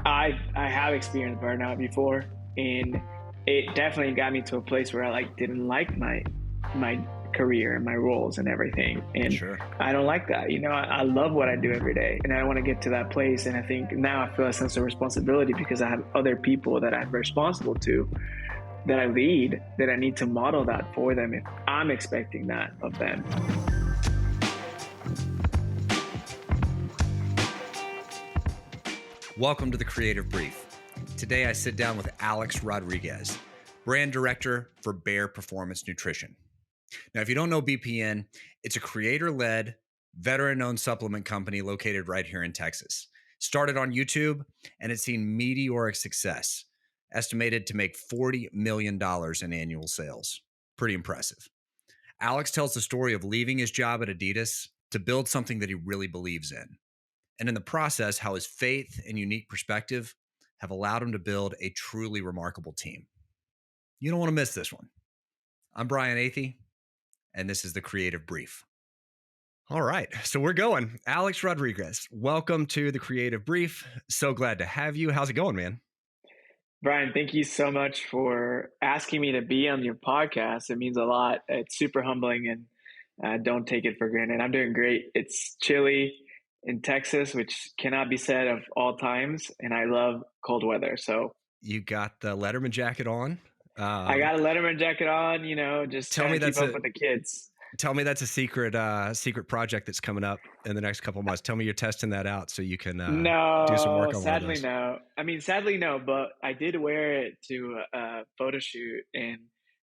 I have experienced burnout before, and it definitely got me to a place where I didn't like my career and my roles and everything. And Sure. I don't like that. I love what I do every day, and I want to get to that place. And I think now I feel a sense of responsibility because I have other people that I'm responsible to, that I lead, that I need to model that for them if I'm expecting that of them. Welcome to the Creative Brief. Today I sit down with Alex Rodriguez, brand director for Bare Performance Nutrition. Now, if you don't know BPN, it's a creator-led, veteran-owned supplement company located right here in Texas. Started on YouTube, and it's seen meteoric success, estimated to make $40 million in annual sales. Pretty impressive. Alex tells the story of leaving his job at Adidas to build something that he really believes in. And in the process, how his faith and unique perspective have allowed him to build a truly remarkable team. You don't want to miss this one. I'm Brian Athey, and this is the Creative Brief. All right, so we're going. Alex Rodriguez, welcome to the Creative Brief. So glad to have you. How's it going, man? Brian, thank you so much for asking me to be on your podcast. It means a lot. It's super humbling, and don't take it for granted. I'm doing great. It's chilly in Texas, which cannot be said of all times, and I love cold weather. So you got the Letterman jacket on. I got a Letterman jacket on. Just tell trying me to keep that's up with the kids. Tell me that's a secret project that's coming up in the next couple of months. Tell me you're testing that out so you can do some work on one of Sadly, those. no. I mean, sadly, no. But I did wear it to a photo shoot, and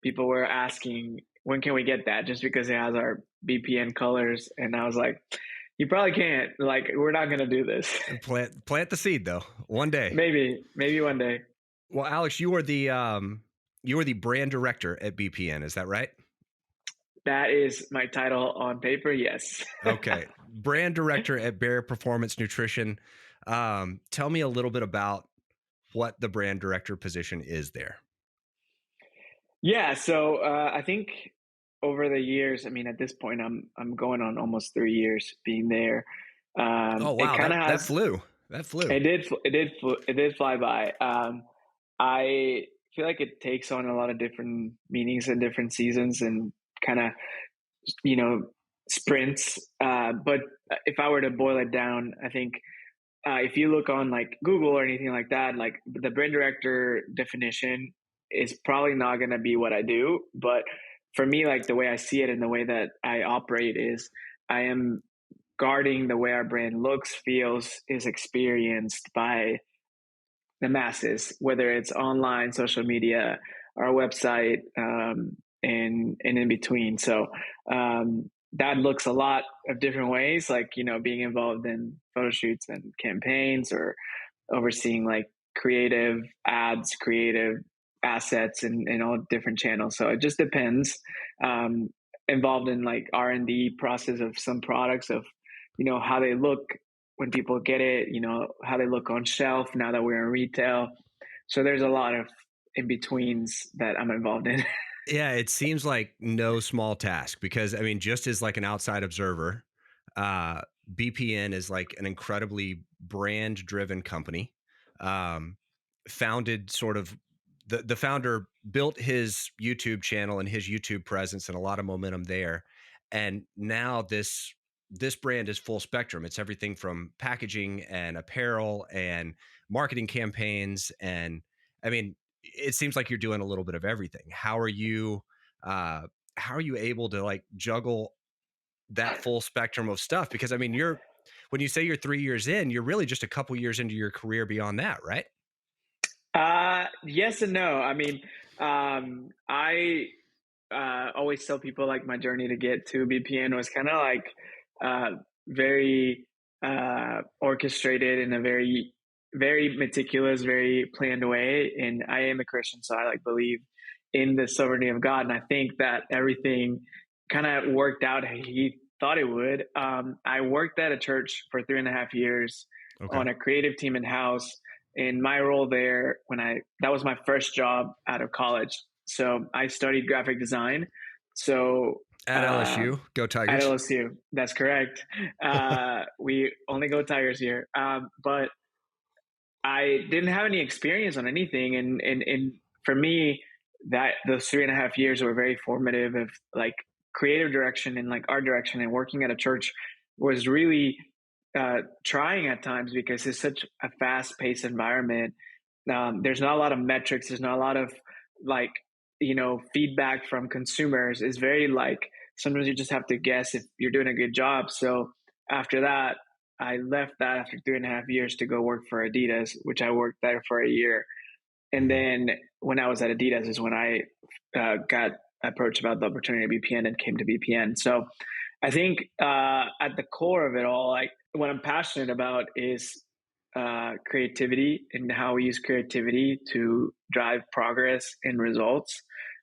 people were asking, "When can we get that?" Just because it has our BPN colors, and I was like, "You probably can't. We're not gonna do this." Plant the seed though. One day, maybe one day. Well, Alex, you are the brand director at BPN. Is that right? That is my title on paper. Yes. Okay, brand director at Bare Performance Nutrition. Tell me a little bit about what the brand director position is there. Yeah, so I think over the years, I mean, at this point, I'm going on almost 3 years being there. Oh wow, it kind of that flew. That flew. It did fly by. I feel like it takes on a lot of different meanings and different seasons and kind of sprints. But if I were to boil it down, I think if you look on Google or anything like that, the brand director definition is probably not going to be what I do. But for me, the way I see it and the way that I operate is I am guarding the way our brand looks, feels, is experienced by the masses, whether it's online, social media, our website, and in between. So that looks a lot of different ways, being involved in photo shoots and campaigns, or overseeing creative ads, creative assets, and all different channels. So it just depends. Involved in R&D process of some products, of how they look when people get it, how they look on shelf now that we're in retail. So there's a lot of in-betweens that I'm involved in. Yeah, it seems like no small task because, I mean, just as an outside observer, BPN is an incredibly brand-driven company. Founded sort of, the founder built his YouTube channel and his YouTube presence and a lot of momentum there. And now this brand is full spectrum. It's everything from packaging and apparel and marketing campaigns. And I mean, it seems like you're doing a little bit of everything. How are you able to juggle that full spectrum of stuff? Because I mean, when you say you're 3 years in, you're really just a couple years into your career beyond that, right? Yes and no. I mean, I always tell people my journey to get to BPN was kind of very orchestrated in a very, very meticulous, very planned way. And I am a Christian, so I believe in the sovereignty of God. And I think that everything kind of worked out how He thought it would. I worked at a church for 3.5 years on a creative team in-house. And my role there, that was my first job out of college. So I studied graphic design. So at LSU, go Tigers. At LSU, that's correct. We only go Tigers here. But I didn't have any experience on anything. And for me, that those 3.5 years were very formative of like creative direction and like art direction, and working at a church was really trying at times because it's such a fast paced environment. There's not a lot of metrics. There's not a lot of like, feedback from consumers. It's very like, sometimes you just have to guess if you're doing a good job. So after that, I left that after 3.5 years to go work for Adidas, which I worked there for a year. And Mhm. then when I was at Adidas is when I got approached about the opportunity at BPN and came to BPN. So I think at the core of it all, like what I'm passionate about is creativity and how we use creativity to drive progress and results.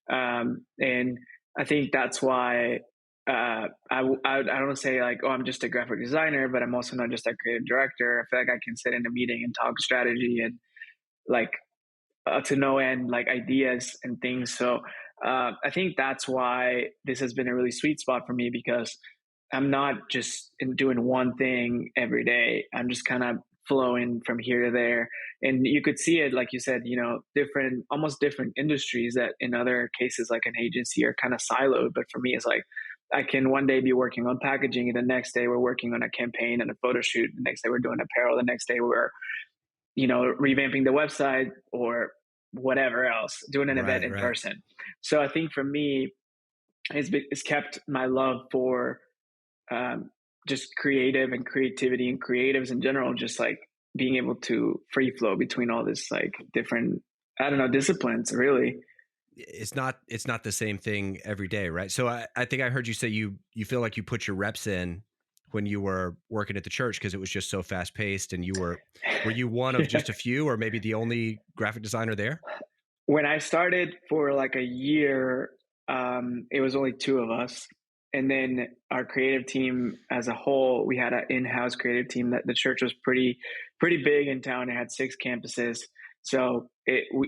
And I think that's why I don't say like, oh, I'm just a graphic designer, but I'm also not just a creative director. I feel like I can sit in a meeting and talk strategy and like to no end, like ideas and things. So I think that's why this has been a really sweet spot for me, because I'm not just doing one thing every day. I'm just kind of flowing from here to there. And you could see it, like you said, different, almost different industries that in other cases, like an agency, are kind of siloed. But for me, it's like I can one day be working on packaging, and the next day we're working on a campaign and a photo shoot. The next day we're doing apparel. The next day we're, revamping the website or whatever else, doing an event Right, in right. person. So I think for me, it's kept my love for um, just creative and creativity and creatives in general, just like being able to free flow between all this like different, I don't know, disciplines really. It's not the same thing every day, right? So I think I heard you say you feel like you put your reps in when you were working at the church because it was just so fast paced, and were you one of just a few or maybe the only graphic designer there? When I started for like a year, it was only two of us. And then our creative team as a whole, we had an in-house creative team. That the church was pretty big in town. It had 6 campuses. So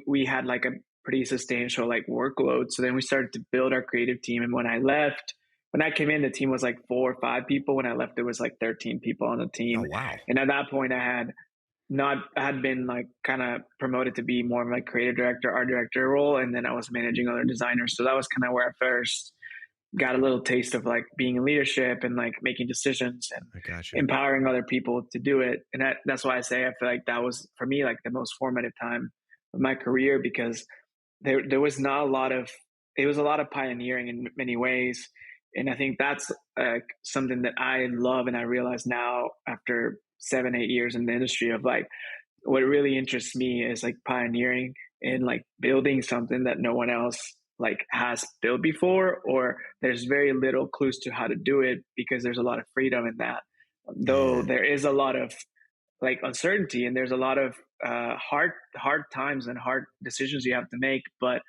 we had like a pretty substantial like workload. So then we started to build our creative team. And when I came in, the team was like 4 or 5 people. When I left, there was like 13 people on the Oh team. wow. And at that point, I had been like kind of promoted to be more of like creative director, art director role, and then I was managing other designers. So that was kind of where I first got a little taste of like being in leadership and like making decisions and I gotcha. empowering other people to do it. And that's why I say I feel like that was for me like the most formative time of my career, because there was not a lot of, it was a lot of pioneering in many ways. And I think that's something that I love, and I realize now after 7 8 years in the industry, of like what really interests me is like pioneering and like building something that no one else like has built before, or there's very little clues to how to do it, because there's a lot of freedom in that, though Yeah. there is a lot of like uncertainty, and there's a lot of hard times and hard decisions you have to make. But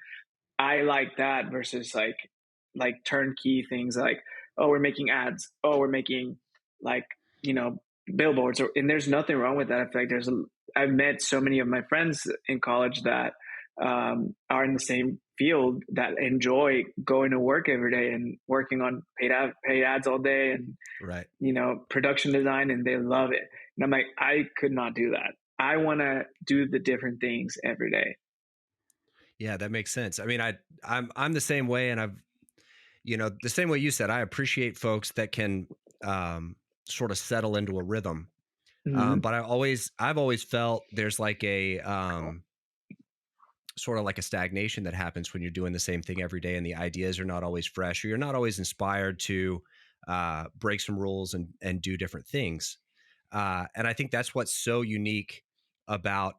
I like that versus like turnkey things like, oh, we're making ads, oh, we're making like, you know billboards, and there's nothing wrong with that. I feel like I've met so many of my friends in college that are in the same field, that enjoy going to work every day and working on paid ads all day, and Right. production design, and they love it. And I'm like, I could not do that. I want to do the different things every day. Yeah, that makes sense. I mean, I'm the same way, and the same way you said, I appreciate folks that can um, sort of settle into a rhythm. Hmm. But I've always felt there's like a sort of like a stagnation that happens when you're doing the same thing every day, and the ideas are not always fresh, or you're not always inspired to break some rules and do different things. And I think that's what's so unique about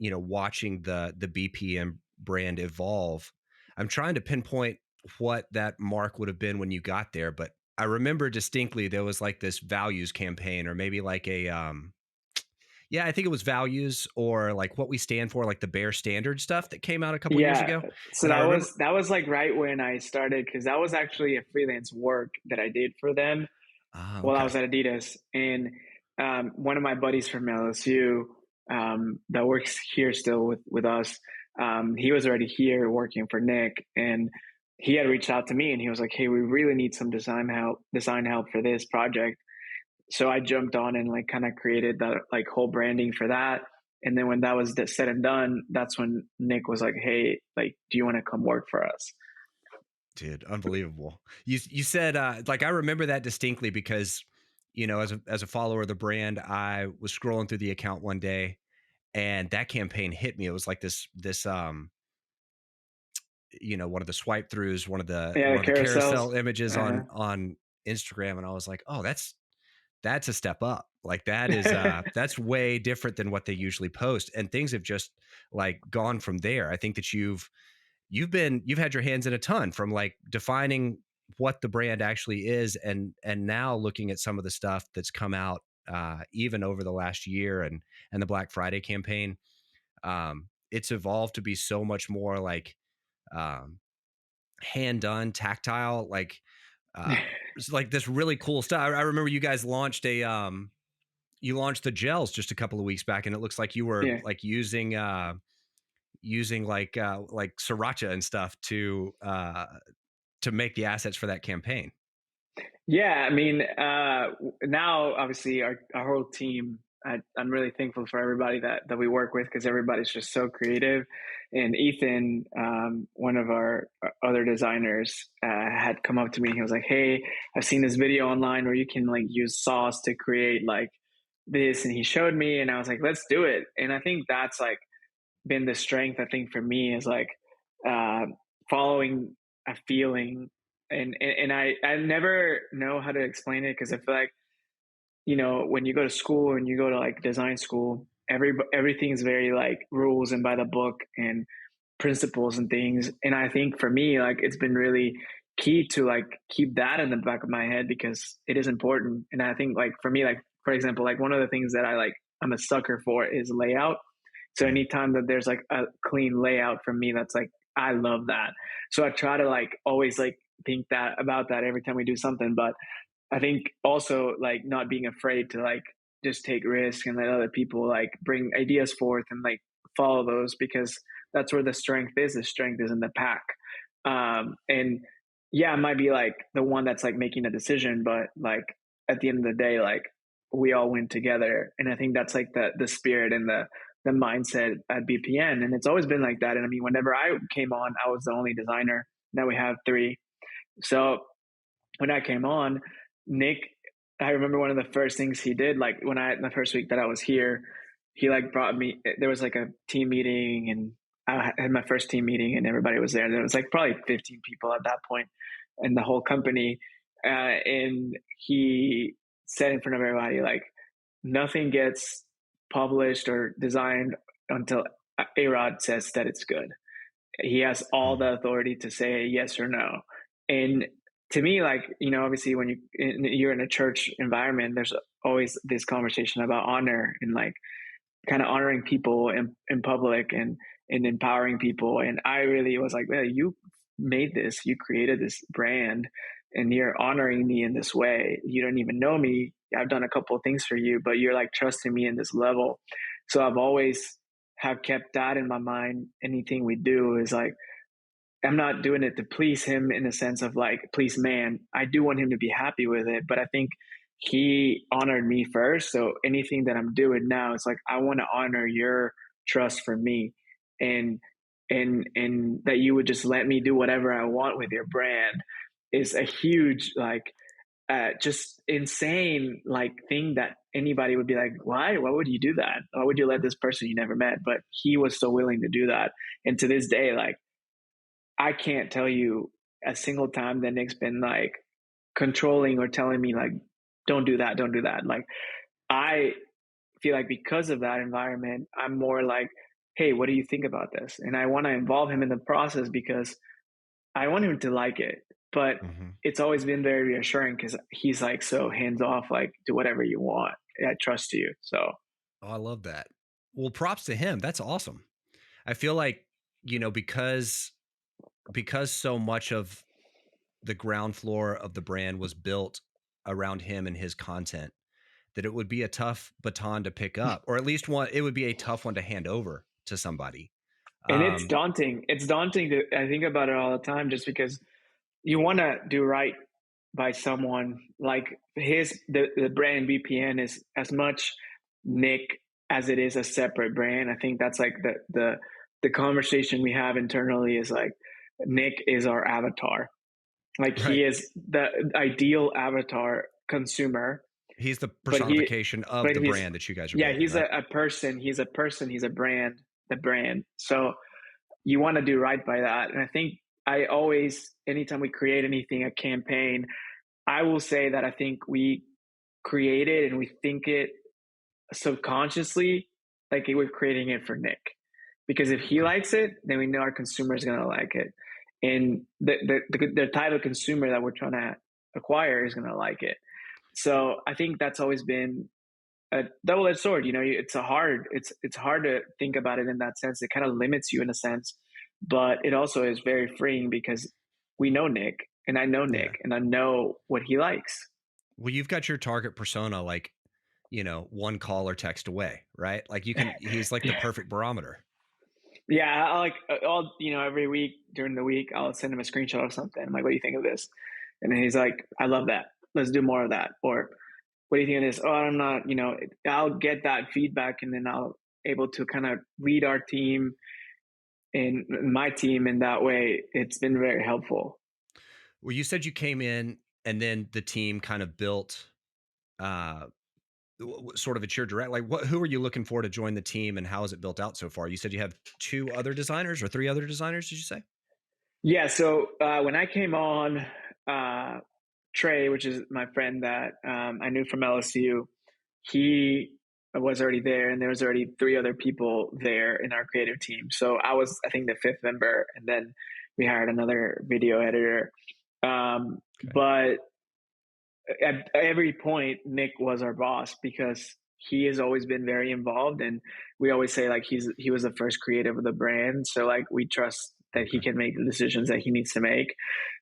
watching the BPM brand evolve. I'm trying to pinpoint what that mark would have been when you got there, but I remember distinctly there was like this values campaign, or maybe like a yeah, I think it was values or like what we stand for, like the Bear Standard stuff that came out a couple years Yeah. ago. So And I remember, that was like right when I started, because that was actually a freelance work that I did for them while I okay, was at Adidas. And one of my buddies from LSU that works here still with us, he was already here working for Nick, and he had reached out to me, and he was like, "Hey, we really need some design help for this project." So I jumped on and like kind of created the like whole branding for that. And then when that was said and done, that's when Nick was like, "Hey, like, do you want to come work for us?" Dude, unbelievable. You said like I remember that distinctly because as a follower of the brand, I was scrolling through the account one day and that campaign hit me. It was like this one of the swipe throughs, one of the Yeah, one the of the carousels. carousel images Uh-huh. on Instagram, and I was like, oh, that's a step up. Like that's way different than what they usually post, and things have just like gone from there. I think that you've had your hands in a ton from like defining what the brand actually is, and now looking at some of the stuff that's come out even over the last year, and the Black Friday campaign. It's evolved to be so much more like um, hand done, tactile, uh, it's like this really cool stuff. I remember you guys launched you launched the gels just a couple of weeks back, and it looks like you were Yeah. like using like sriracha and stuff to make the assets for that campaign. Yeah, I mean, now obviously our whole team. I'm really thankful for everybody that we work with because everybody's just so creative. And Ethan, one of our other designers, had come up to me. And he was like, "Hey, I've seen this video online where you can like use sauce to create like this," and he showed me, and I was like, "Let's do it." And I think that's like been the strength. I think for me is like uh, following a feeling, and I never know how to explain it because I feel like when you go to school and you go to like design school, everything's very like rules and by the book and principles and things. And I think for me, like it's been really key to like keep that in the back of my head because it is important. And I think like for me, like for example, like one of the things that I'm a sucker for is layout. So Mm. anytime that there's like a clean layout for me, that's like I love that. So I try to like always like think that about that every time we do something. But I think also like not being afraid to like just take risks and let other people like bring ideas forth and like follow those because that's where the strength is. The strength is in the pack. And yeah, I might be like the one that's like making a decision, but like at the end of the day, like we all win together. And I think that's like the spirit and the mindset at BPN. And it's always been like that. And I mean, whenever I came on, I was the only designer. Now we have three. So when I came on, Nick, I remember one of the first things he did, like when the first week that I was here, he like brought me, there was like a team meeting and I had my first team meeting and everybody was there. There was like probably 15 people at that point in the whole company. And he said in front of everybody, like, nothing gets published or designed until A-Rod says that it's good. He has all Mm. the authority to say yes or no. And to me, like, obviously when you're in a church environment, there's always this conversation about honor and like kind of honoring people in public and empowering people. And I really was like, well, you made this, you created this brand and you're honoring me in this way. You don't even know me. I've done a couple of things for you, but you're like trusting me in this level. So I've always have kept that in my mind. Anything we do is like, I'm not doing it to please him in the sense of like please man. I do want him to be happy with it, but I think he honored me first. So anything that I'm doing now, it's like I want to honor your trust for me, and and that you would just let me do whatever I want with your brand is a huge like just insane like thing that anybody would be like, why would you do that? Why would you let this person you never met? But he was so willing to do that, and to this day, like I can't tell you a single time that Nick's been like controlling or telling me like, don't do that, don't do that. Like I feel like because of that environment, I'm more like, hey, what do you think about this? And I want to involve him in the process because I want him to like it. But Mhm. it's always been very reassuring because he's like so hands off, like do whatever you want. I trust you. So Oh, I love that. Well, props to him. That's awesome. I feel like, because so much of the ground floor of the brand was built around him and his content, that it would be a tough baton to pick up, or at least one, it would be a tough one to hand over to somebody. and it's Um, daunting. It's daunting to I think about it all the time just because you want to do right by someone like the brand BPN is as much Nick as it is a separate brand. I think that's like the conversation we have internally is like Nick is our avatar. Like Right. he is the ideal avatar consumer, He's the but he personification of but the he's brand that you guys are yeah, building, he's right? a person, he's a person, he's a brand, the brand. So you want to do right by that. And I think I always, anytime we create anything, a campaign, I will say that I think we create it and we think it subconsciously, like we're creating it for Nick. Because if he Okay. likes it, then we know our consumer is going to like it. And the type of consumer that we're trying to acquire is going to like it. So I think that's always been a double-edged sword. You know, it's hard to think about it in that sense. It kind of limits you in a sense, but it also is very freeing because we know Nick and I know Yeah. Nick and I know what he likes. Well, you've got your target persona like, one call or text away, right? Like he's like the Yeah. perfect barometer. Yeah, I like I'll every week during the week I'll send him a screenshot of something. I'm like, "What do you think of this?" And then he's like, "I love that. Let's do more of that." Or, "What do you think of this?" "Oh, I'm not." I'll get that feedback, and then I'll able to kind of lead our team and my team in that way. It's been very helpful. Well, you said you came in and then the team kind of built uh sort of at your direct, like who are you looking for to join the team and how is it built out so far? You said you have two other designers or three other designers, did you say? Yeah. So when I came on, uh, Trey, which is my friend that I knew from LSU, he was already there, and there was already three other people there in our creative team. So I was, I think, the fifth member, and then we hired another video editor. Okay. But at every point, Nick was our boss because he has always been very involved, and we always say like he was the first creative of the brand, so like we trust that he Okay. can make the decisions that he needs to make.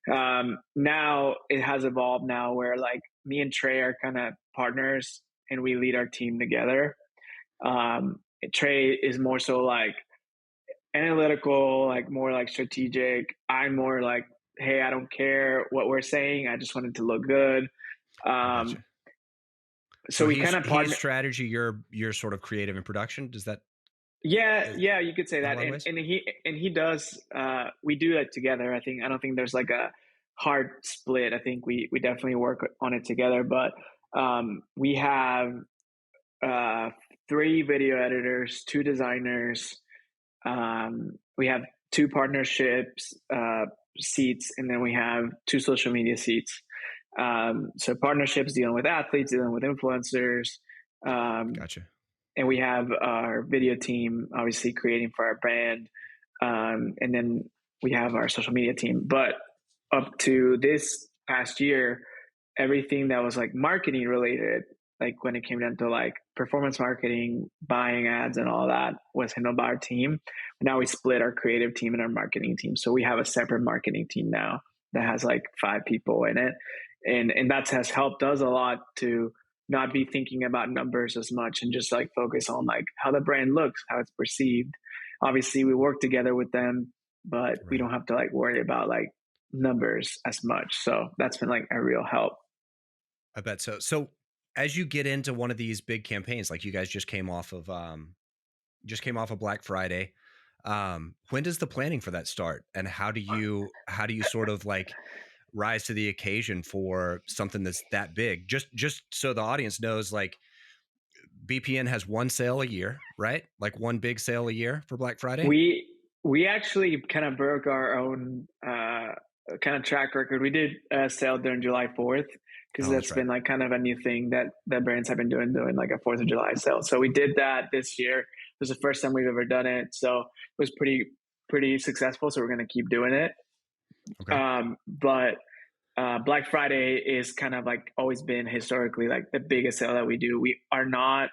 Now it has evolved now where like me and Trey are kind of partners and we lead our team together. Um, Trey is more so like analytical, like more like strategic. I'm more like, hey, I don't care what we're saying. I just want it to look good. I Um, gotcha. so So we kind of he's partner. strategy, you're sort of creative in production. Does that Yeah, in yeah, you could say a that, lot of ways? and he does. We do that together. I don't think there's like a hard split. I think we definitely work on it together. But we have uh, three video editors, two designers. We have two partnerships seats, and then we have two social media seats. So partnerships dealing with athletes, dealing with influencers. Um, Gotcha. and we have our video team obviously creating for our brand, and then we have our social media team. But up to this past year, everything that was like marketing related, like when it came down to like performance marketing, buying ads and all that, was handled by our team. Now we split our creative team and our marketing team, so we have a separate marketing team now that has like 5 people in it, and that has helped us a lot to not be thinking about numbers as much and just like focus on like how the brand looks, how it's perceived. Obviously, we work together with them, but we Right. don't have to like worry about like numbers as much. So that's been like a real help. I bet so. So as you get into one of these big campaigns, like you guys just came off of Black Friday. When does the planning for that start? And how do you sort of like rise to the occasion for something that's that big? Just so the audience knows, like BPN has one sale a year, right? Like one big sale a year for Black Friday. We actually kind of broke our own kind of track record. We did a sale during July 4th because Oh, that's that's right. been like kind of a new thing that brands have been doing like a 4th of July sale. So we did that this year. It was the first time we've ever done it, so it was pretty successful. So we're going to keep doing it. Okay. But Black Friday is kind of like always been historically like the biggest sale that we do. We are not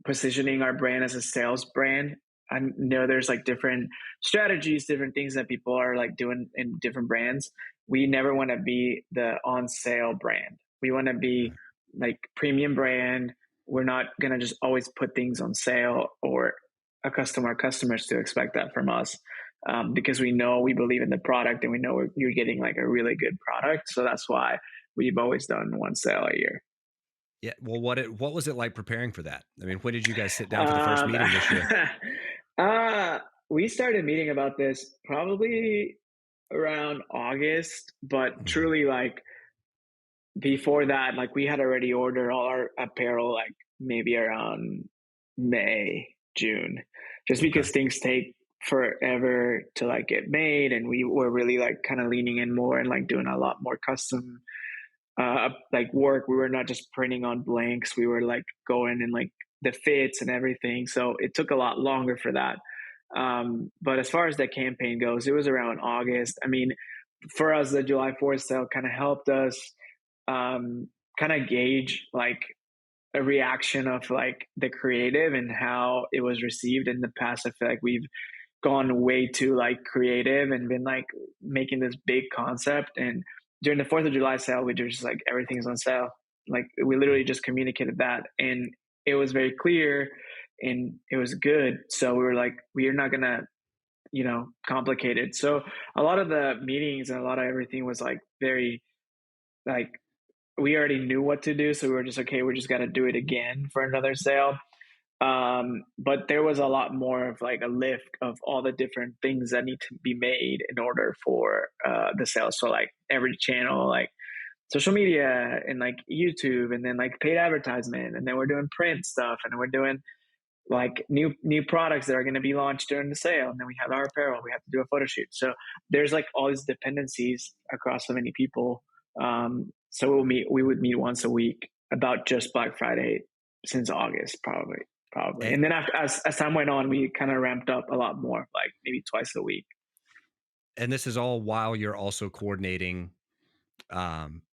positioning our brand as a sales brand. I know there's like different strategies, different things that people are like doing in different brands. We never want to be the on sale brand. We want to be Right. like premium brand. We're not going to just always put things on sale or accustom our customers to expect that from us, because we know we believe in the product and we know you're getting like a really good product. So that's why we've always done one sale a year. Yeah. Well, what was it like preparing for that? I mean, when did you guys sit down for the first Um, meeting this year? uh, we started meeting about this probably around August, but Mhm. truly like before that, like we had already ordered all our apparel like maybe around May, June, just Okay. because things take forever to like get made, and we were really like kind of leaning in more and like doing a lot more custom like work. We were not just printing on blanks. We were like going and like the fits and everything. So it took a lot longer for that. But as far as the campaign goes, it was around August. I mean, for us, the July 4th sale kind of helped us kind of gauge like a reaction of like the creative and how it was received in the past. I feel like we've gone way too like creative and been like making this big concept. And during the 4th of July sale, we just like everything's on sale. Like we literally just communicated that, and it was very clear and it was good. So we were like, we are not gonna, complicate it. So a lot of the meetings and a lot of everything was like very like we already knew what to do. So we were just okay, we're just gonna do it again for another sale. But there was a lot more of like a lift of all the different things that need to be made in order for the sales. So like every channel, like social media and like YouTube, and then like paid advertisement, and then we're doing print stuff, and we're doing like new products that are going to be launched during the sale, and then we have our apparel. We have to do a photo shoot. So there's like all these dependencies across so many people. So we would meet once a week about just Black Friday since August, probably. And, And then after, as time went on, we kind of ramped up a lot more, like maybe twice a week. and this is all while you're also coordinating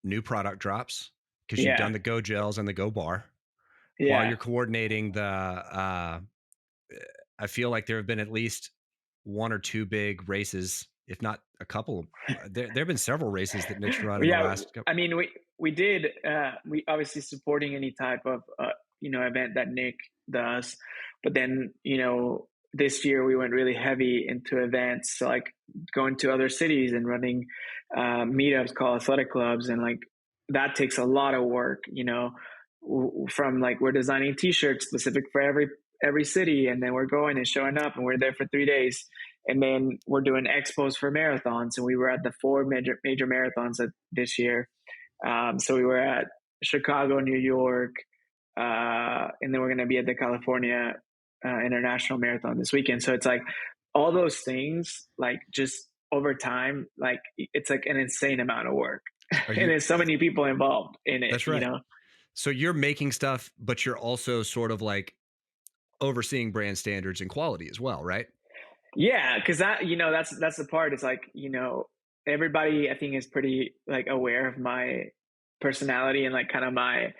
new product drops because you've done Yeah, the Go Gels and the Go Bar while yeah. you're coordinating the. I feel like there have been at least one or two big races, if not a couple. There have been several races that Nick's run in the Yeah, last couple. I mean, we did we obviously supporting any type of event that Nick does, but then this year we went really heavy into events, so like going to other cities and running meetups called athletic clubs, and like that takes a lot of work. From like we're designing T-shirts specific for every city, and then we're going and showing up, and we're there for 3 days, and then we're doing expos for marathons, and we were at the four major marathons this year. So we were at Chicago, New York, and then we're going to be at the California International Marathon this weekend. So it's like all those things, like just over time, like it's like an insane amount of work, Are and you? there's so many people involved in it. That's right. So you're making stuff, but you're also sort of like overseeing brand standards and quality as well, right? Yeah, because that's the part. It's like everybody I think is pretty like aware of my personality and like kind of my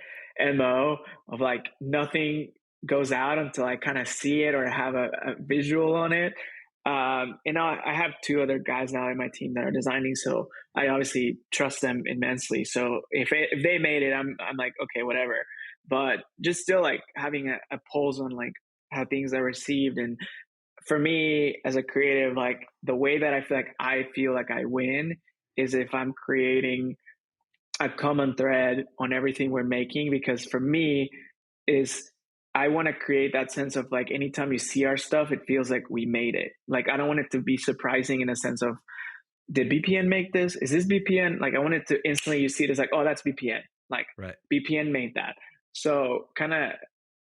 mo of like nothing goes out until I kind of see it or have a visual on it. And I have two other guys now in my team that are designing, so I obviously trust them immensely. So if they made it, I'm like okay, whatever. But just still like having a pulse on like how things are received. And for me as a creative, like the way that I feel like I win is if I'm creating a common thread on everything we're making. Because for me is I want to create that sense of like anytime you see our stuff, it feels like we made it. Like I don't want it to be surprising in a sense of did BPN make this? Is this BPN? Like I want it to instantly you see it as like, oh, that's BPN. Like Right. BPN made that. So kind of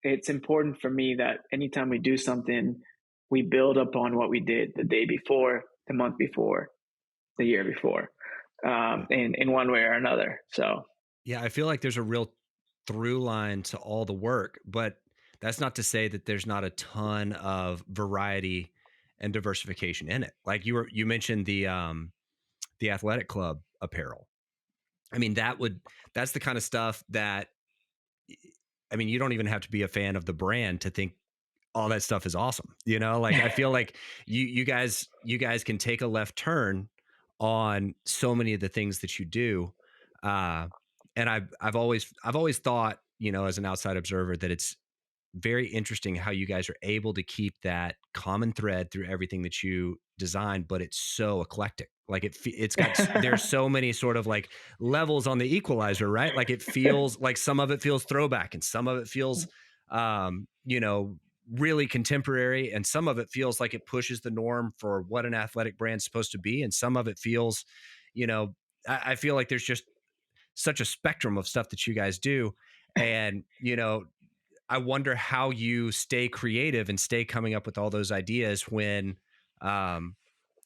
it's important for me that anytime we do something, we build upon what we did the day before, the month before, the year before, in one way or another. So Yeah, I feel like there's a real through line to all the work, but that's not to say that there's not a ton of variety and diversification in it. Like you mentioned the athletic club apparel. I mean, that's the kind of stuff that I mean, you don't even have to be a fan of the brand to think all that stuff is awesome. Like I feel like you guys can take a left turn on so many of the things that you do. Uh and I've always thought, as an outside observer that very interesting how you guys are able to keep that common thread through everything that you design, but it's so eclectic. Like it's got, there's so many sort of like levels on the equalizer, right? Like it feels like some of it feels throwback and some of it feels, you know, really contemporary, and some of it feels like it pushes the norm for what an athletic brand's supposed to be, and some of it feels, you know, I feel like there's just such a spectrum of stuff that you guys do. And, you know, I wonder how you stay creative and stay coming up with all those ideas when, um,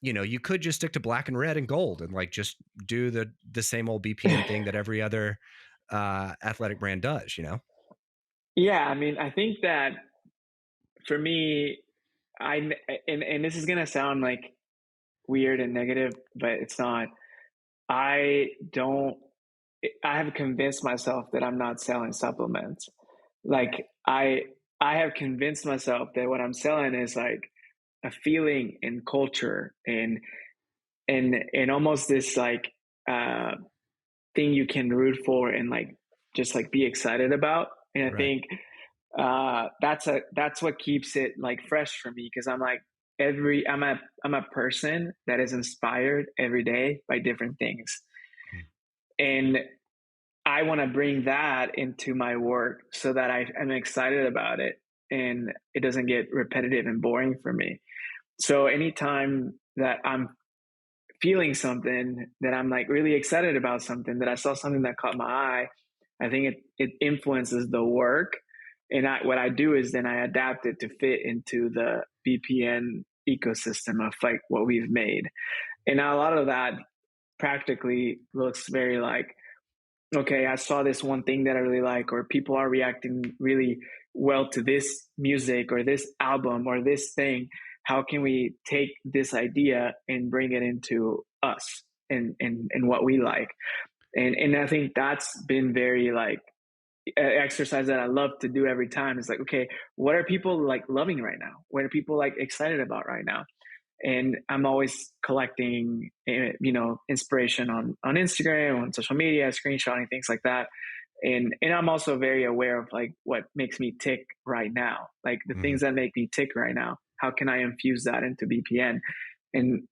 you know, you could just stick to black and red and gold and like just do the same old BPN thing that every other athletic brand does, you know? Yeah, I mean, I think that for me, I and this is gonna sound like weird and negative, but it's not. I don't. I have convinced myself that I'm not selling supplements. Like I have convinced myself that what I'm selling is like a feeling and culture and almost this like uh thing you can root for and like just like be excited about. And I Right. think that's what keeps it like fresh for me because I'm like I'm a person that is inspired every day by different things. Mm. And I want to bring that into my work so that I'm excited about it and it doesn't get repetitive and boring for me. So anytime that I'm feeling something that I'm like really excited about something that I saw something that caught my eye, I think it influences the work. And what I do is then I adapt it to fit into the BPN ecosystem of like what we've made. And a lot of that practically looks very like, okay, I saw this one thing that I really like, or people are reacting really well to this music or this album or this thing. How can we take this idea and bring it into us and what we like? And I think that's been very like exercise that I love to do every time. Is like, okay, what are people like loving right now? What are people like excited about right now? And I'm always collecting, inspiration on Instagram, on social media, screenshotting things like that. And I'm also very aware of like what makes me tick right now, like the Mhm. things that make me tick right now. How can I infuse that into BPN? And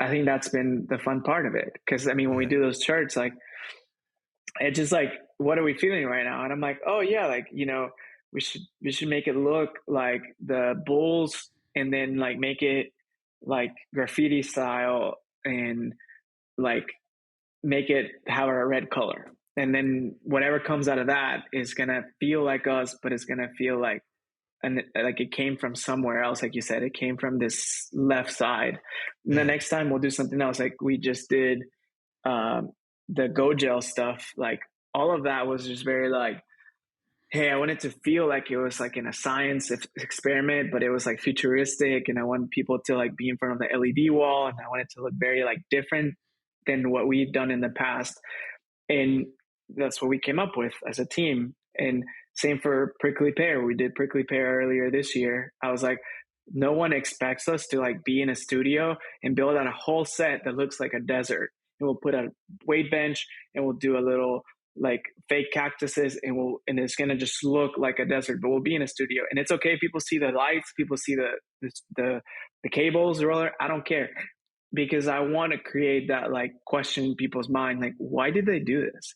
I think that's been the fun part of it. Because I mean, when we Yeah. do those charts, like it's just like, what are we feeling right now? And I'm like, oh yeah, like we should make it look like the Bulls, and then like make it like graffiti style, and like make it have a red color. And then whatever comes out of that is gonna feel like us, but it's gonna feel like it came from somewhere else. Like you said, it came from this left side. And the Yeah. next time we'll do something else. Like we just did um, the Go Gel stuff. Like all of that was just very like, hey, I wanted to feel like it was like in a science experiment, but it was like futuristic, and I wanted people to like be in front of the LED wall, and I wanted to look very like different than what we've done in the past. And that's what we came up with as a team. And same for Prickly Pear. We did Prickly Pear earlier this year. I was like, no one expects us to like be in a studio and build out a whole set that looks like a desert. And we'll put a weight bench and we'll do a little like fake cactuses, and it's gonna just look like a desert, but we'll be in a studio. And it's okay. People see the lights, people see the cables roller. I don't care, because I want to create that like question in people's mind, like, why did they do this?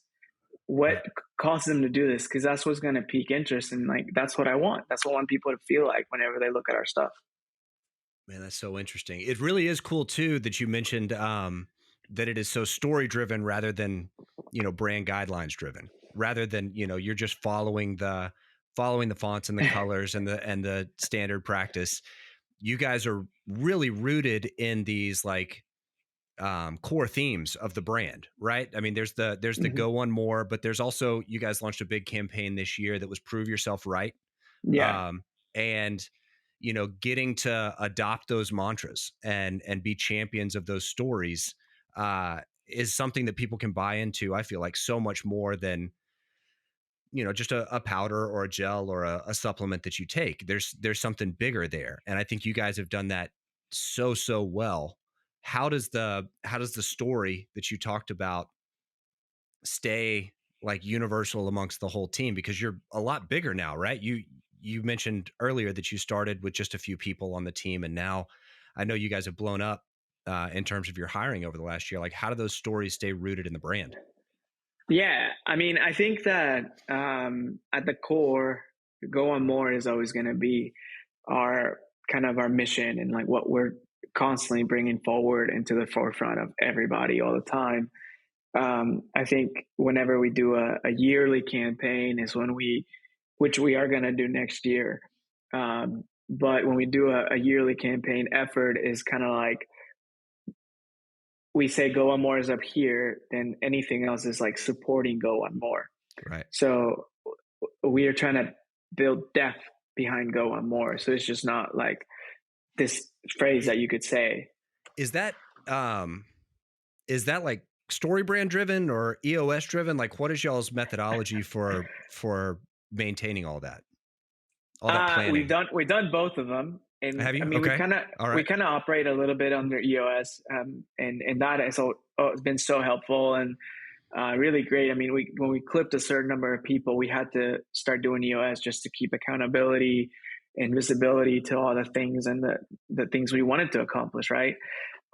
What Right. caused them to do this? Because that's what's going to pique interest, and like that's what I want. That's what I want people to feel like whenever they look at our stuff. Man, that's so interesting. It really is cool too that you mentioned that it is so story driven rather than, you know, brand guidelines driven. Rather than, you know, you're just following the fonts and the colors and the standard practice. You guys are really rooted in these like core themes of the brand, right? I mean, there's the Hmm. go one more, but there's also, you guys launched a big campaign this year that was prove yourself right. Yeah. And you know, getting to adopt those mantras and be champions of those stories is something that people can buy into. I feel like so much more than, you know, just a powder or a gel or a supplement that you take. There's something bigger there, and I think you guys have done that so well. How does the story that you talked about stay like universal amongst the whole team, because you're a lot bigger now, right? you mentioned earlier that you started with just a few people on the team, and now I know you guys have blown up in terms of your hiring over the last year. Like, how do those stories stay rooted in the brand? Yeah, I mean, I think that at the core, go on more is always going to be our kind of our mission and like what we're constantly bringing forward into the forefront of everybody all the time. I think whenever we do a yearly campaign is when which we are going to do next year. But when we do a yearly campaign effort is kind of like we say go on more is up here, then anything else is like supporting go on more. Right. So we are trying to build depth behind go on more. So it's just not like this phrase that you could say. Is that like story brand driven or EOS driven? Like, what is y'all's methodology for maintaining all that We've planning? done both of them, and Have I you? mean Okay. All we right. kind of operate a little bit under EOS, and that has it's been so helpful and really great. I mean, when we clipped a certain number of people, we had to start doing EOS just to keep accountability and visibility to all the things and the things we wanted to accomplish, right?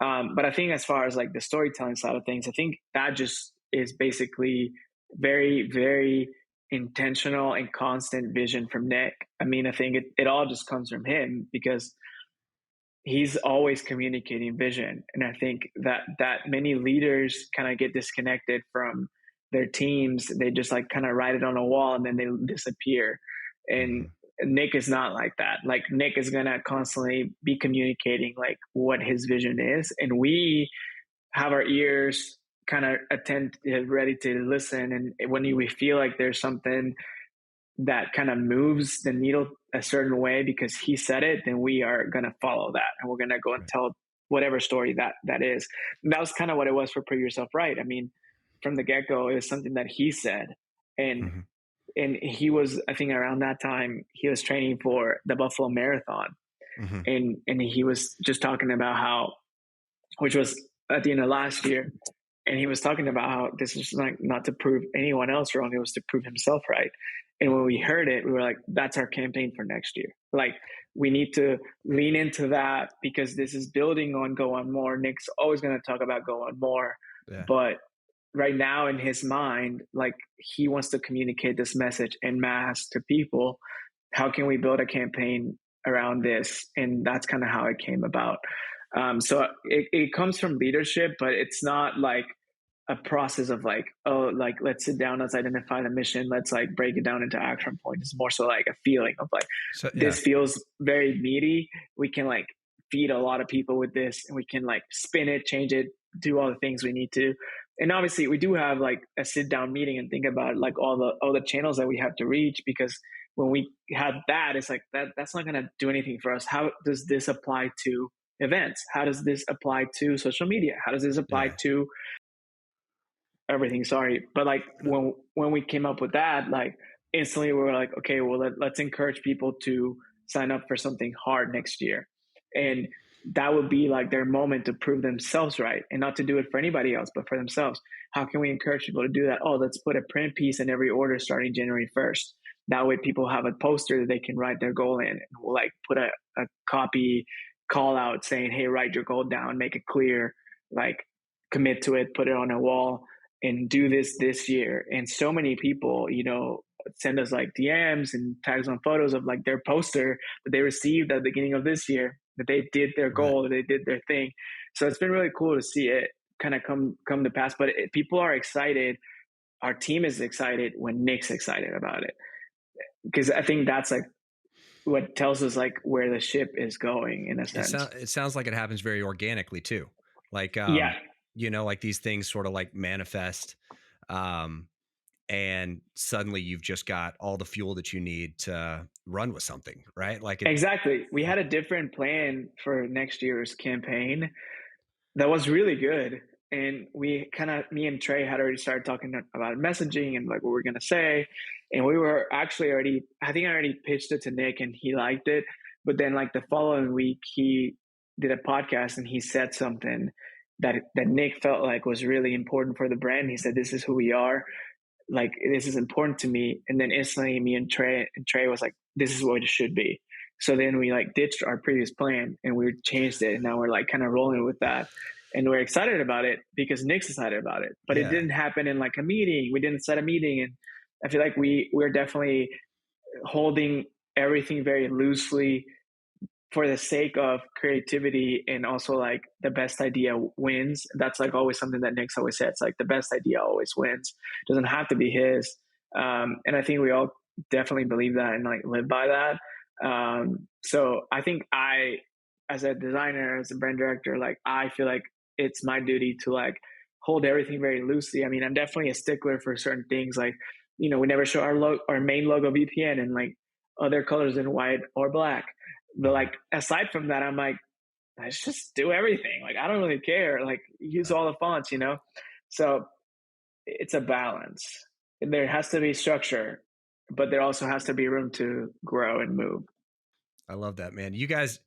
But I think as far as like the storytelling side of things, I think that just is basically very, very intentional and constant vision from Nick. I mean, I think it all just comes from him because he's always communicating vision. And I think that many leaders kind of get disconnected from their teams. They just like kind of write it on a wall and then they disappear. And Nick is not like that. Like Nick is going to constantly be communicating like what his vision is. And we have our ears kind of ready to listen. And when we feel like there's something that kind of moves the needle a certain way because he said it, then we are going to follow that. And we're going to go and tell whatever story that is. And that was kind of what it was for Prove Yourself Right. I mean, from the get-go, it was something that he said. And he was, I think around that time, he was training for the Buffalo Marathon. And he was just talking about how, which was at the end of last year, and he was talking about how this is like not to prove anyone else wrong, it was to prove himself right. And when we heard it, we were like, that's our campaign for next year. Like, we need to lean into that because this is building on go on more. Nick's always going to talk about go on more. Yeah. But right now in his mind, like he wants to communicate this message en masse to people. How can we build a campaign around this? And that's kind of how it came about. So it comes from leadership, but it's not like a process of like, oh, like let's sit down, let's identify the mission, let's like break it down into action points. It's more so like a feeling of like, this feels very meaty. We can like feed a lot of people with this, and we can like spin it, change it, do all the things we need to. And obviously we do have like a sit down meeting and think about like all the channels that we have to reach, because when we have that, it's like that's not going to do anything for us. How does this apply to events? How does this apply to social media? How does this apply to everything? Sorry. But like when we came up with that, like instantly we were like, okay, well, let's encourage people to sign up for something hard next year. And that would be like their moment to prove themselves right, and not to do it for anybody else, but for themselves. How can we encourage people to do that? Oh, let's put a print piece in every order starting January 1st. That way people have a poster that they can write their goal in, and we'll like put a copy call out saying, hey, write your goal down, make it clear, like commit to it, put it on a wall, and do this year. And so many people, send us like DMs and tags on photos of like their poster that they received at the beginning of this year, that they did their goal, that they did their thing. So it's been really cool to see it kind of come to pass. But people are excited. Our team is excited when Nick's excited about it, because I think that's like what tells us like where the ship is going in a sense. It sounds like it happens very organically too. Like, like these things sort of like manifest, and suddenly you've just got all the fuel that you need to run with something, right? Like exactly. We had a different plan for next year's campaign that was really good. And me and Trey had already started talking about messaging and like what we're going to say. And we were actually I already pitched it to Nick and he liked it. But then like the following week, he did a podcast and he said something that Nick felt like was really important for the brand. He said, this is who we are. Like, this is important to me. And then instantly me and Trey was like, this is what it should be. So then we like ditched our previous plan and we changed it. And now we're like kind of rolling with that. And we're excited about it because Nick's excited about it. But it Yeah. didn't happen in like a meeting. We didn't set a meeting. And I feel like we're definitely holding everything very loosely for the sake of creativity, and also like the best idea wins. That's like always something that Nick's always said. It's like the best idea always wins. It doesn't have to be his. And I think we all definitely believe that and like live by that. So I think as a designer, as a brand director, like I feel like it's my duty to like hold everything very loosely. I mean, I'm definitely a stickler for certain things. Like, we never show our main logo BPN and like other colors than white or black. But like aside from that, I'm like, let's just do everything. Like I don't really care. Like use all the fonts. So it's a balance. And there has to be structure, but there also has to be room to grow and move. I love that, man. You guys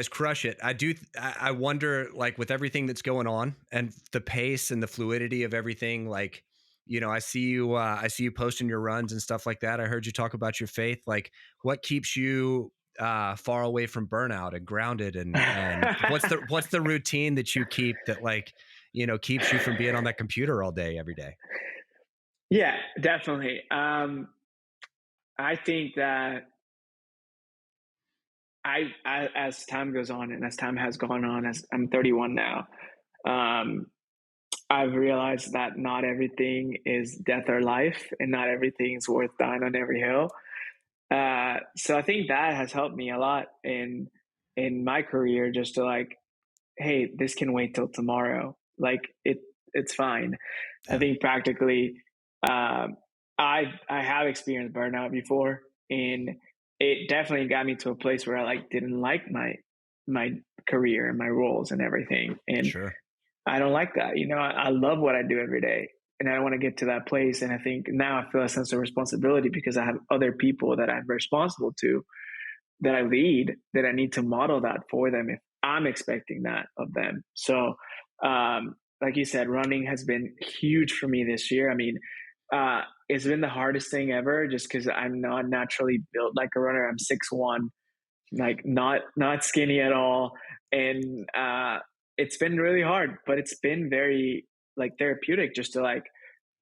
crush it. I wonder, like, with everything that's going on and the pace and the fluidity of everything, like, I see you posting your runs and stuff like that. I heard you talk about your faith. Like, what keeps you far away from burnout and grounded, and what's the routine that you keep that, like, keeps you from being on that computer all day, every day? Yeah, definitely. I think that as time goes on and as time has gone on, as I'm 31 now, um, I've realized that not everything is death or life, and not everything is worth dying on every hill. So I think that has helped me a lot in my career, just to like, hey, this can wait till tomorrow. Like it's fine. I Yeah. think practically, um, I have experienced burnout before, and it definitely got me to a place where I like didn't like my career and my roles and everything. And Sure. I don't like that. I love what I do every day, and I want to get to that place. And I think now I feel a sense of responsibility because I have other people that I'm responsible to, that I lead, that I need to model that for them if I'm expecting that of them. So, like you said, running has been huge for me this year. I mean, it's been the hardest thing ever, just because I'm not naturally built like a runner. I'm 6'1", like not skinny at all, and it's been really hard. But it's been very like therapeutic just to like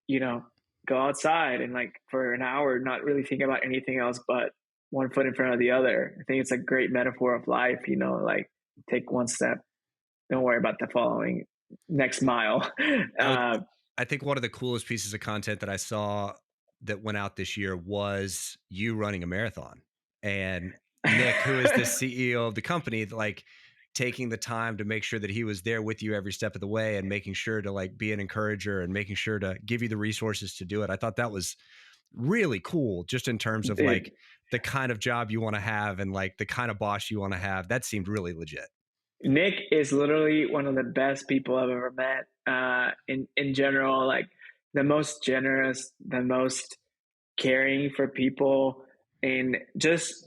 you know go outside and like for an hour not really think about anything else but one foot in front of the other. I think it's a great metaphor of life. Like take one step, don't worry about the following next mile. I would, uh, I think one of the coolest pieces of content that I saw that went out this year was you running a marathon, and Nick, who is the CEO of the company, like taking the time to make sure that he was there with you every step of the way and making sure to like be an encourager and making sure to give you the resources to do it. I thought that was really cool, just in terms of it, like the kind of job you want to have and like the kind of boss you want to have. That seemed really legit. Nick is literally one of the best people I've ever met. In general, like the most generous, the most caring for people, and just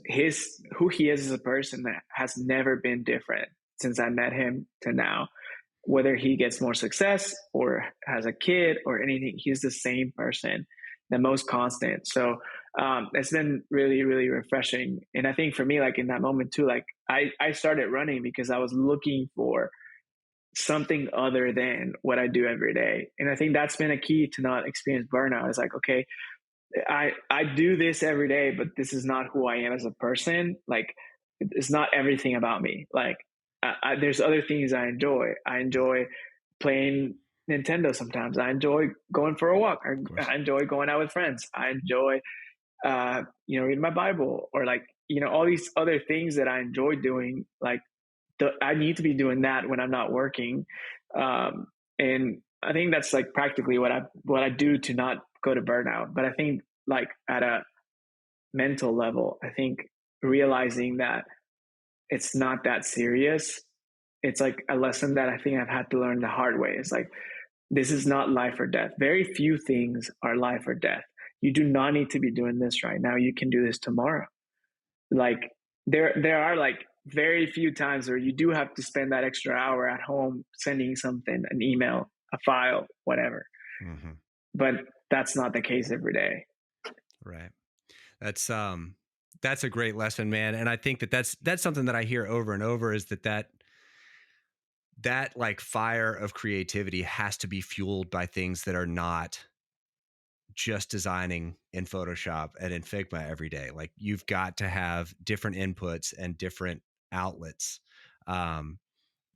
who he is as a person that has never been different since I met him to now. Whether he gets more success or has a kid or anything, he's the same person, the most constant. So it's been really, really refreshing. And I think for me, like in that moment too, like I started running because I was looking for something other than what I do every day. And I think that's been a key to not experience burnout. It's like, okay, I do this every day, but this is not who I am as a person. Like it's not everything about me. Like there's other things I enjoy. I enjoy playing Nintendo sometimes. I enjoy going for a walk. Of course. I enjoy going out with friends. I enjoy, reading my Bible, or like, all these other things that I enjoy doing. Like I need to be doing that when I'm not working. And I think that's like practically what I do to not go to burnout. But I think like at a mental level, I think realizing that it's not that serious. It's like a lesson that I think I've had to learn the hard way. It's like, this is not life or death. Very few things are life or death. You do not need to be doing this right now. You can do this tomorrow. Like there are like very few times where you do have to spend that extra hour at home sending something, an email, a file, whatever. But that's not the case every day. Right. That's That's a great lesson, man. And I think that that's something that I hear over and over is that like fire of creativity has to be fueled by things that are not just designing in Photoshop and in Figma every day. Like you've got to have different inputs and different outlets, um,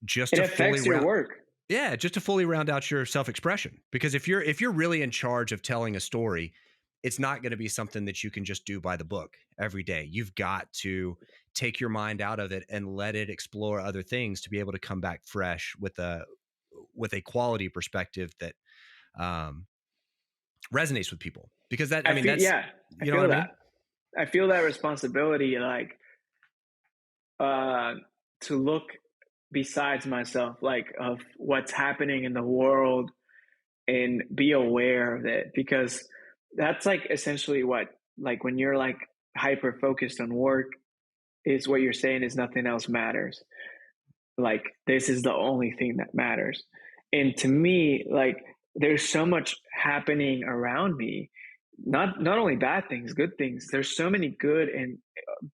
just It to fully affects your round. work. Yeah, just to fully round out your self-expression. Because if you're really in charge of telling a story, it's not going to be something that you can just do by the book every day. You've got to take your mind out of it and let it explore other things to be able to come back fresh with a quality perspective that um, resonates with people. Because that, I I mean, feel, that's, yeah, I you know what I feel that. mean? I feel that responsibility, like, uh, to look besides myself, like, of what's happening in the world and be aware of it, because that's like essentially what, like, when you're like hyper focused on work, is what you're saying is nothing else matters. Like, this is the only thing that matters. And to me, like, there's so much happening around me, not only bad things, good things. There's so many good and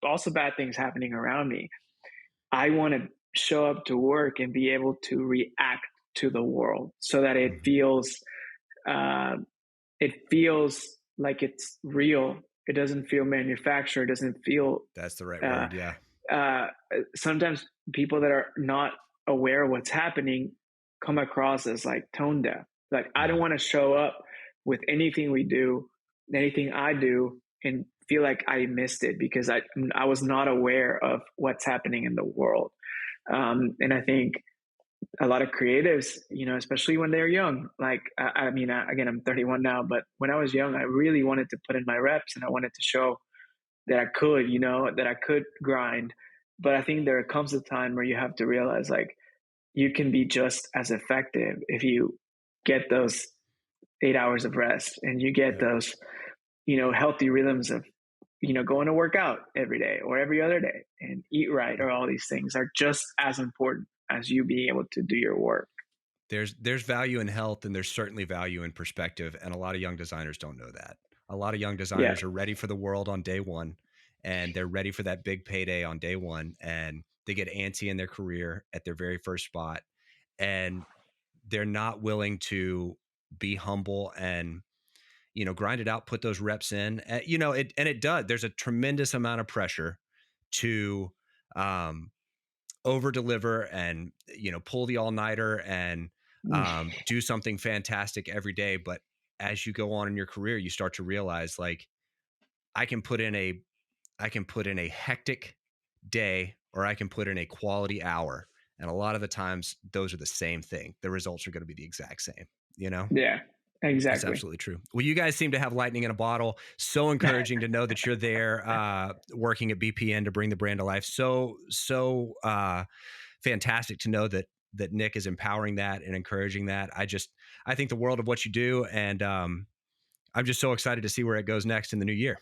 also bad things happening around me. I want to show up to work and be able to react to the world so that Mhm. uh, it feels like it's real. It doesn't feel manufactured. It doesn't feel That's the right uh, word. Yeah. uh, sometimes people that are not aware of what's happening come across as like tone deaf. Like, I don't Mhm. want to show up with anything we do, anything I do, and feel like I missed it because I was not aware of what's happening in the world. And I think a lot of creatives, especially when they're young, like, I mean, again, I'm 31 now, but when I was young, I really wanted to put in my reps and I wanted to show that I could, that I could grind. But I think there comes a time where you have to realize, like, you can be just as effective if you get those 8 hours of rest and you get Yep. those, healthy rhythms of, going to work out every day or every other day and eat right, or all these things are just as important as you being able to do your work. There's value in health and there's certainly value in perspective, and a lot of young designers don't know that. A lot of young Yeah. designers are ready for the world on day one, and they're ready for that big payday on day one, and they get antsy in their career at their very first spot, and they're not willing to be humble and grind it out, put those reps in. It does. There's a tremendous amount of pressure to um, over deliver and pull the all nighter and do something fantastic every day. But as you go on in your career, you start to realize, like, I can put in a hectic day, or I can put in a quality hour, and a lot of the times those are the same thing. The results are going to be the exact same. Yeah, That's exactly. absolutely true. Well, you guys seem to have lightning in a bottle. So encouraging to know that you're there, working at BPN to bring the brand to life. So fantastic to know that Nick is empowering that and encouraging that. I think the world of what you do, and I'm just so excited to see where it goes next in the new year.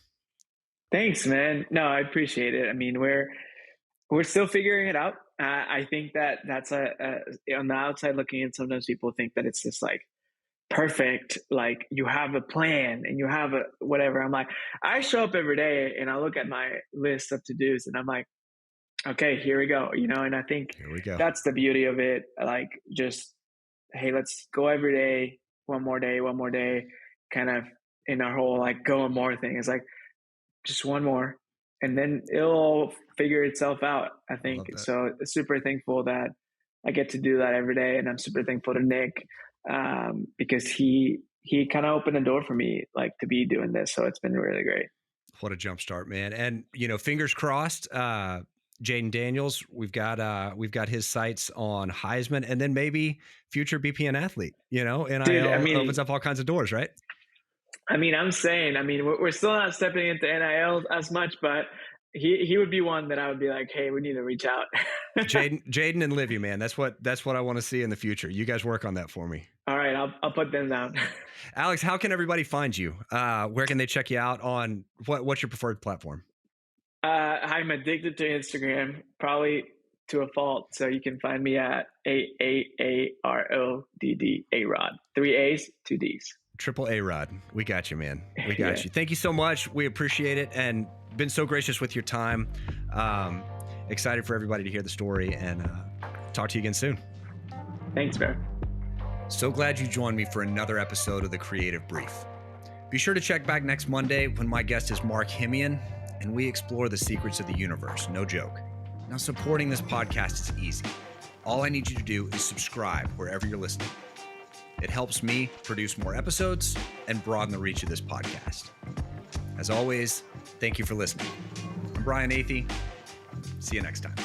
Thanks, man. No, I appreciate it. I mean, we're still figuring it out. I think that that's on the outside looking in. Sometimes people think that it's just like perfect, like you have a plan and you have a whatever. I'm like, I show up every day and I look at my list of to dos and I'm like, okay, here we go. And I think Here we go. that's the beauty of it. Like, just, hey, let's go every day, one more day, kind of in our whole like go more thing. It's like, just one more, and then it'll all figure itself out, I I think. love that. So super thankful that I get to do that every day, and I'm super thankful to Nick, because he kind of opened the door for me, like, to be doing this. So it's been really great. What a jump start, man. And fingers crossed, Jaden Daniels, we've got his sights on Heisman, and then maybe future BPN athlete. Dude, I NIL opens mean, up all kinds of doors, right? I'm saying, we're still not stepping into NIL as much, but he would be one that I would be like, hey, we need to reach out. Jaden and Livy, man. That's what I want to see in the future. You guys work on that for me. All right, I'll put them down. Alex, how can everybody find you? Where can they check you out on what's your preferred platform? I'm addicted to Instagram, probably to a fault. So you can find me at AAARODD, A-Rod. 3 A's, 2 D's. Triple A Rod. We got you, man. We Yeah. got you. Thank you so much. We appreciate it. And been so gracious with your time. Excited for everybody to hear the story, and talk to you again soon. Thanks, Bear. So glad you joined me for another episode of The Creative Brief. Be sure to check back next Monday when my guest is Mark Himian, and we explore the secrets of the universe. No joke. Now, supporting this podcast is easy. All I need you to do is subscribe wherever you're listening. It helps me produce more episodes and broaden the reach of this podcast. As always, thank you for listening. I'm Brian Athey. See you next time.